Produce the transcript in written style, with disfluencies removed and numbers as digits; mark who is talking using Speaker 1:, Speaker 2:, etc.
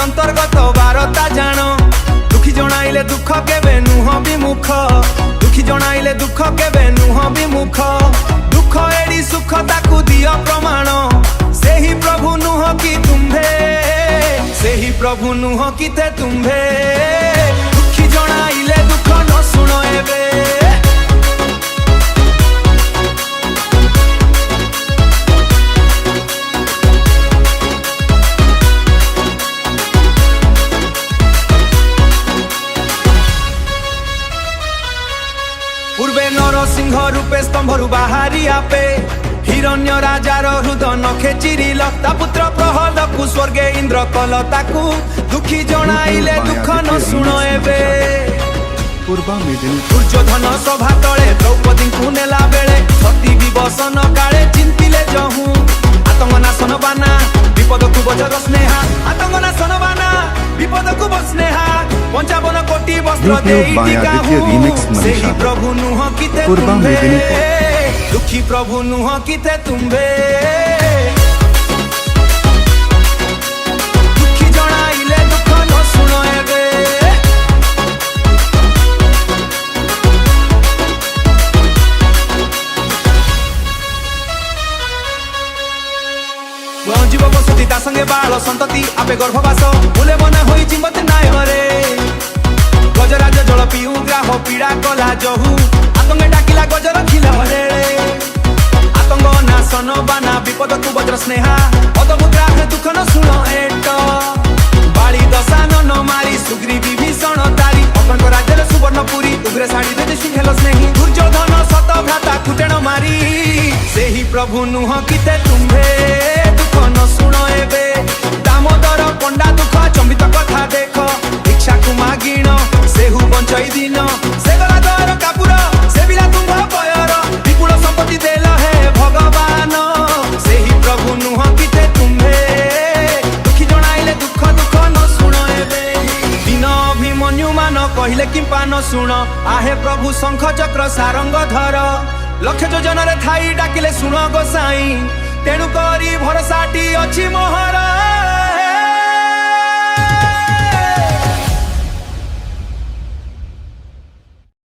Speaker 1: अंतर्गत बारता जान दुखी जणाइले दुख केबे नुह विमुख दुखी जणाइले दुख केबे नुह विमुख दुख एडी सुख ताकू दियो प्रमाण सेही प्रभु नुह की तुम्भे सेही प्रभु नुह की ते तुम्भे दुखी जणाइले दुख न सुनो एबे पूर्वे नरसिंह रूपे स्तंभरु बाहारी आपे हिरण्य राजार हृदय नखे चिरिल ता पुत्र प्रहलाद को स्वर्गे इंद्र कल ताकू दुखी जणाइले दुख न सुनो एबे दुर्योधन सभा तले द्रौपदी को नेला बेले सती विवसन काले चिंतिले जहू आतंक नाशन बाना विपद को बजर स्नेहा आतंक नाशन बाना विपद को बस्नेहा 55 कोटी वस्त्र देई सेही प्रभु नुह किते तुम्बे दुखी प्रभु नुह किते तुम्बे दुखी जणाइले दुख न सुनो एबे जीव बसती ता संगे बाल संतति आपे गर्भवास फुले बना होई चिमत नाय रे गजराज जल पिउ ग्राह पीड़ा कला जहू आतंक डाकिला गजर खिला रे आतंक नाशन बाना विपद तु वज्र स्नेहा अदब ग्राह दुख न सुनो एट बाली दशान न मारी सुग्री विभीषण तारी अपनक राज्य सुवर्णपुरी उग्र साड़ी दे सिंहल स्नेही दुर्योधन सत भ्राता कुटेण मारी सेही प्रभु नुह किते तुम्भे दुख न सुनो एबे दामोदर पंडा दुख चंबित कथा देख इच्छा को मागिण सेहु बंचई दिन से गला दर कापुर से बिला तुंभ पयर विपुल संपत्ति देल हे भगवान सेही प्रभु नुह किते तुम्भे दुखी जणाइले दुख दुख न सुनो एबे दिन अभिमन्यु मान कहिले किंपा न सुन आहे प्रभु शंख चक्र सारंग धर लक्ष योजन रे थाई डाकिले सुन गोसाई तेणु करी भरसाटी अछि मोहर